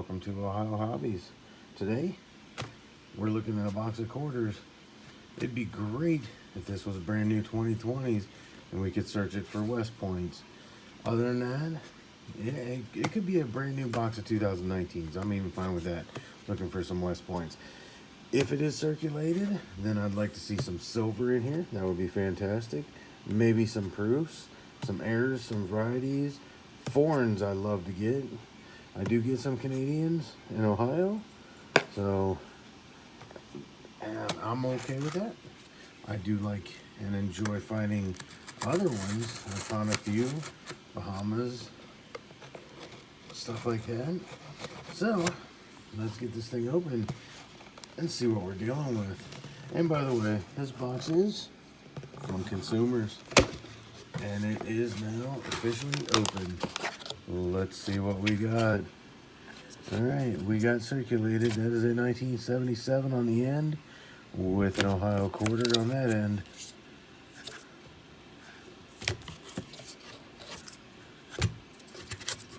welcome to Ohio Hobbies. Today, we're looking at a box of quarters. It'd be great if this was a brand new 2020s and we could search it for West Points. Other than that, it could be a brand new box of 2019s. I'm even fine with that, looking for some West Points. If it is circulated, then I'd like to see some silver in here. That would be fantastic. Maybe some proofs, some errors, some varieties. Foreigns I'd love to get. I do get some Canadians in Ohio, so and I'm okay with that. I do like and enjoy finding other ones. I found a few, Bahamas, stuff like that. So let's get this thing open and see what we're dealing with. And by the way, this box is from Consumers, and it is now officially open. Let's see what we got. All right, we got circulated. That is a 1977 on the end with an Ohio quarter on that end.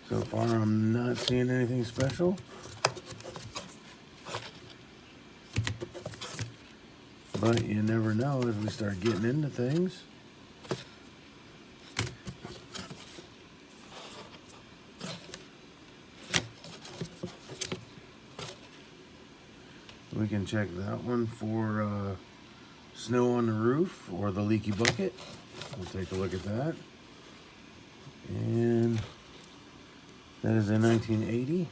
So far, I'm not seeing anything special. But you never know as we start getting into things. We can check that one for snow on the roof or the leaky bucket. We'll take a look at that. And that is a 1980.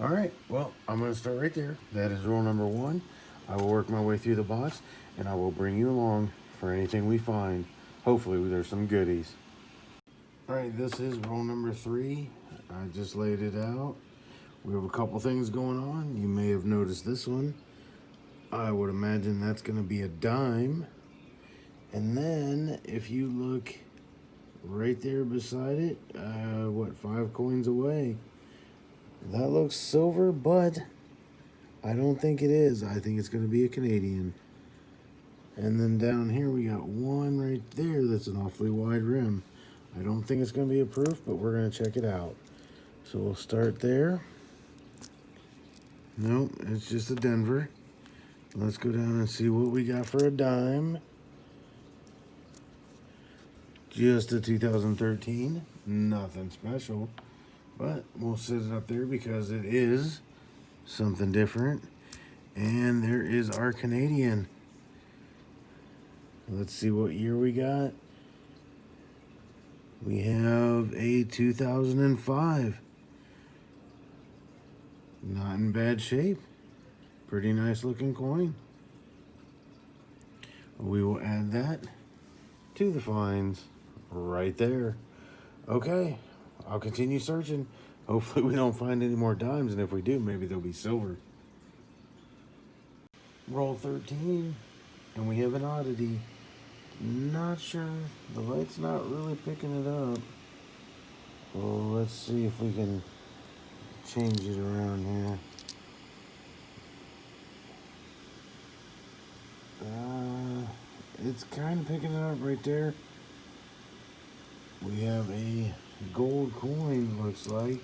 All right, well, I'm going to start right there. That is roll number 1. I will work my way through the box, and I will bring you along for anything we find. Hopefully, there's some goodies. All right, this is roll number 3. I just laid it out. We have a couple things going on. You may have noticed this one. I would imagine that's going to be a dime. And then, if you look right there beside it, 5 coins away? That looks silver, but I don't think it is. I think it's going to be a Canadian. And then down here we got one right there that's an awfully wide rim. I don't think it's going to be a proof, but we're going to check it out. So we'll start there. Nope, it's just a Denver. Let's go down and see what we got for a dime. Just a 2013. Nothing special. But we'll set it up there because it is something different. And there is our Canadian. Let's see what year we got. We have a 2005. Not in bad shape. Pretty nice looking coin. We will add that to the finds right there. Okay. I'll continue searching. Hopefully we don't find any more dimes, and if we do, maybe they'll be silver. Roll 13, and we have an oddity. Not sure. The light's not really picking it up. Well, let's see if we can change it around here. It's kind of picking it up right there. We have a gold coin, looks like.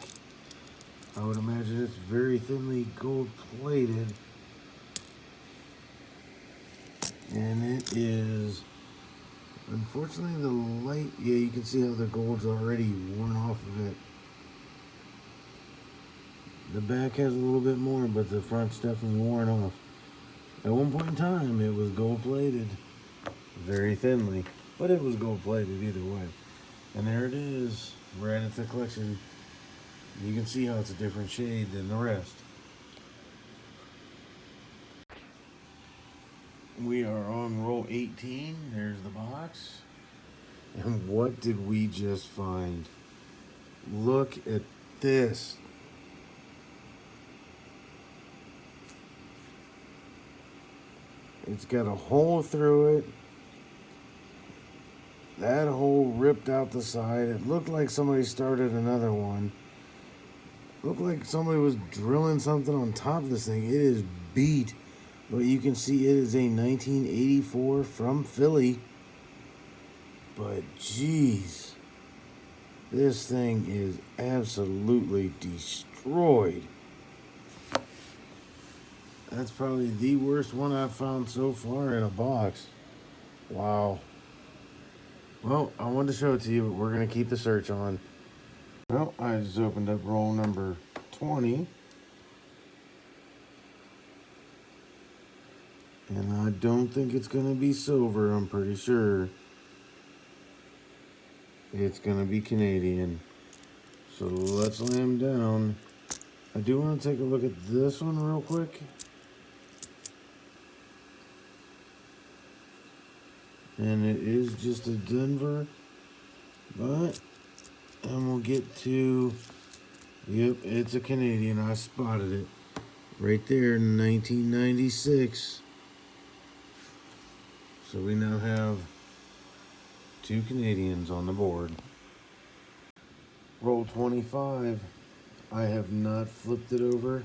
I would imagine it's very thinly gold plated. And it is, unfortunately, the light, yeah, you can see how the gold's already worn off of it. The back has a little bit more, but the front's definitely worn off. At one point in time, it was gold plated. Very thinly, but it was gold plated either way. And there it is, right at the collection. You can see how it's a different shade than the rest. We are on roll 18. There's the box. And what did we just find? Look at this. It's got a hole through it. That hole ripped out the side. It looked like somebody started another one. Looked like somebody was drilling something on top of this thing. It is beat. But you can see it is a 1984 from Philly. But geez. This thing is absolutely destroyed. That's probably the worst one I've found so far in a box. Wow. Well, I wanted to show it to you, but we're going to keep the search on. Well, I just opened up roll number 20. And I don't think it's going to be silver, I'm pretty sure. It's going to be Canadian. So let's lay them down. I do want to take a look at this one real quick. And it is just a Denver. But, and we'll get to, yep, it's a Canadian. I spotted it. Right there in 1996. So we now have 2 Canadians on the board. Roll 25. I have not flipped it over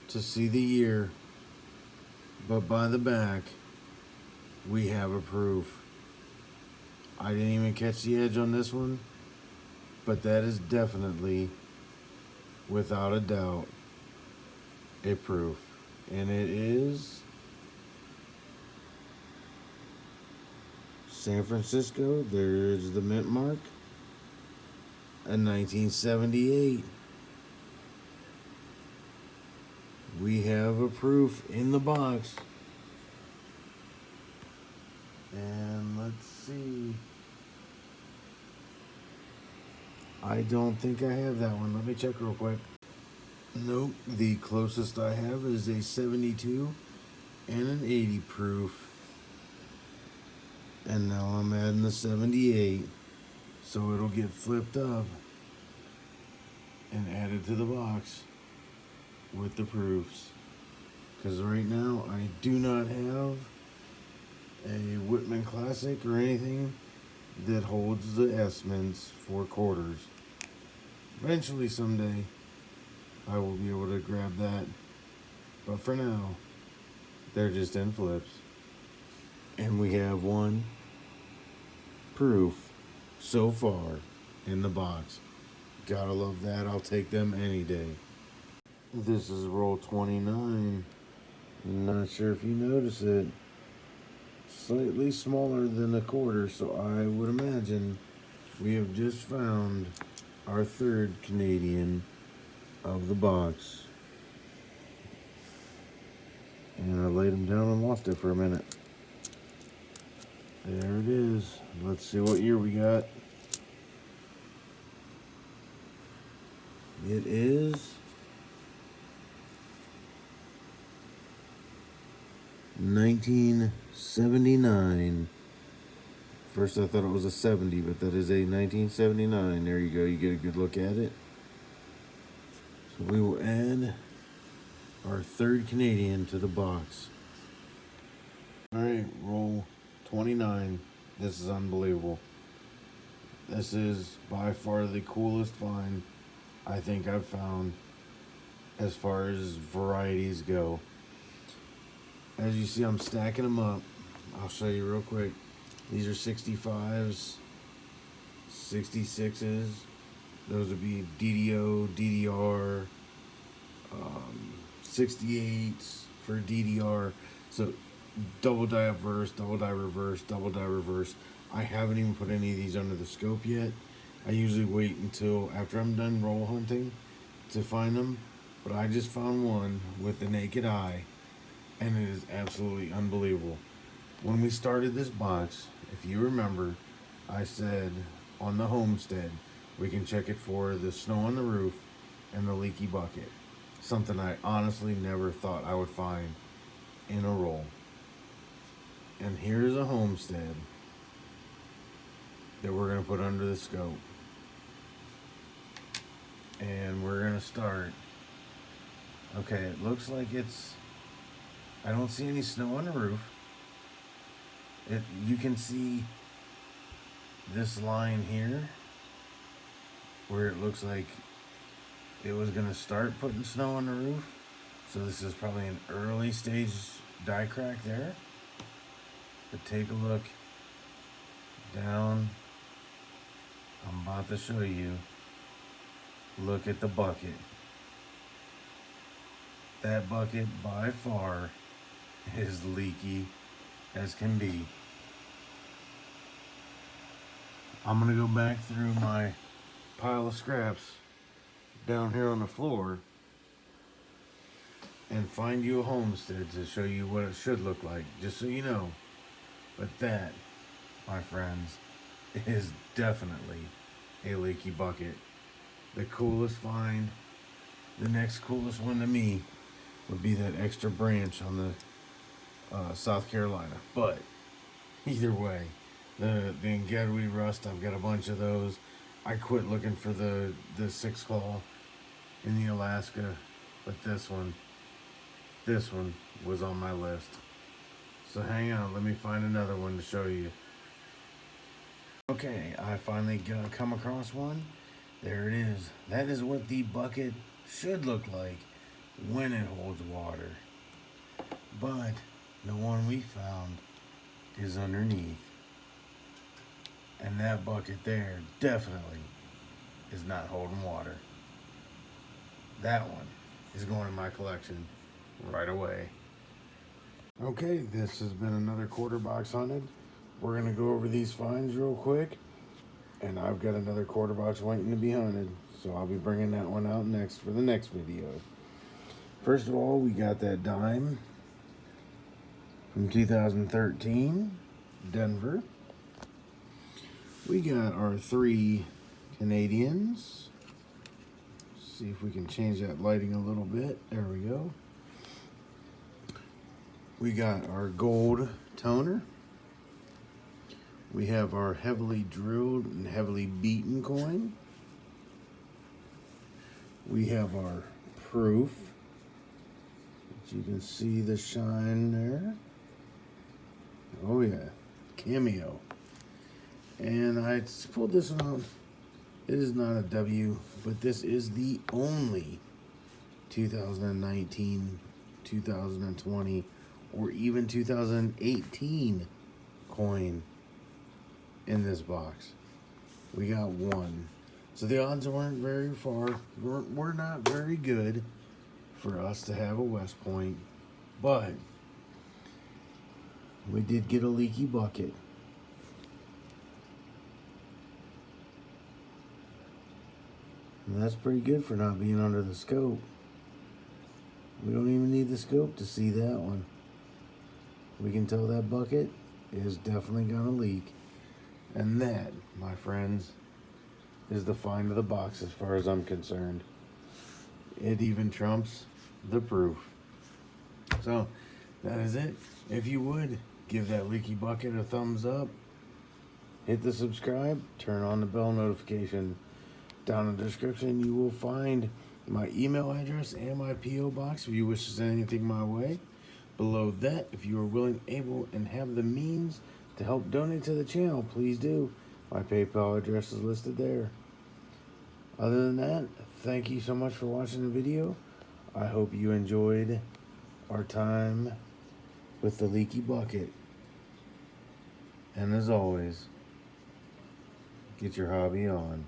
to see the year, but by the back, we have a proof. I didn't even catch the edge on this one, but that is definitely, without a doubt, a proof. And it is San Francisco. There's the mint mark. A 1978. We have a proof in the box. And let's see. I don't think I have that one. Let me check real quick. Nope. The closest I have is a 72 and an 80 proof. And now I'm adding the 78. So it'll get flipped up and added to the box with the proofs. Because right now I do not have a Whitman Classic or anything that holds the S-mints for quarters. Eventually someday I will be able to grab that. But for now, they're just in flips. And we have one proof so far in the box. Gotta love that. I'll take them any day. This is roll 29. Not sure if you notice it. Slightly smaller than a quarter, so I would imagine we have just found our 3rd Canadian of the box. And I laid them down and lost it for a minute. There it is. Let's see what year we got. It is 1979. First I thought it was a 70, but that is a 1979. There you go. You get a good look at it. So we will add our 3rd Canadian to the box. Alright, roll 29. This is unbelievable. This is by far the coolest find I think I've found as far as varieties go. As you see, I'm stacking them up. I'll show you real quick. These are 65s, 66s. Those would be DDO, DDR, 68s for DDR. So double die reverse, double die reverse, double die reverse. I haven't even put any of these under the scope yet. I usually wait until after I'm done roll hunting to find them. But I just found one with the naked eye, and it is absolutely unbelievable. When we started this box, if you remember, I said on the homestead, we can check it for the snow on the roof and the leaky bucket. Something I honestly never thought I would find in a roll. And here's a homestead that we're going to put under the scope. And we're going to start. Okay, it looks like it's, I don't see any snow on the roof. You can see this line here where it looks like it was going to start putting snow on the roof. So this is probably an early stage die crack there. But take a look down I'm about to show you. Look at the bucket. That bucket by far is leaky as can be. I'm gonna go back through my pile of scraps down here on the floor and find you a homestead to show you what it should look like, just so you know. But that, my friends, is definitely a leaky bucket. The coolest find, the next coolest one to me, would be that extra branch on the South Carolina. But either way, the Ngedwe rust, I've got a bunch of those. I quit looking for the 6-claw in the Alaska, but this one was on my list. So hang on, let me find another one to show you. Okay, I finally come across one. There it is. That is what the bucket should look like when it holds water. But the one we found is underneath. And that bucket there definitely is not holding water. That one is going in my collection right away. Okay, this has been another quarter box hunted. We're gonna go over these finds real quick, and I've got another quarter box waiting to be hunted, so I'll be bringing that one out next for the next video. First of all, we got that dime from 2013, Denver. We got our 3 Canadians. See if we can change that lighting a little bit. There we go. We got our gold toner. We have our heavily drilled and heavily beaten coin. We have our proof, which you can see the shine there. Oh yeah, cameo. And I pulled this one out. It is not a W, but this is the only 2019, 2020, or even 2018 coin in this box. We got one. So the odds weren't very far. We're not very good for us to have a West Point, but we did get a leaky bucket. And that's pretty good for not being under the scope. We don't even need the scope to see that one. We can tell that bucket is definitely gonna leak. And that, my friends, is the find of the box as far as I'm concerned. It even trumps the proof. So, that is it. If you would, give that leaky bucket a thumbs up. Hit the subscribe, turn on the bell notification. Down in the description, you will find my email address and my P.O. box if you wish to send anything my way. Below that, if you are willing, able, and have the means to help donate to the channel, please do. My PayPal address is listed there. Other than that, thank you so much for watching the video. I hope you enjoyed our time with the leaky bucket. And as always, get your hobby on.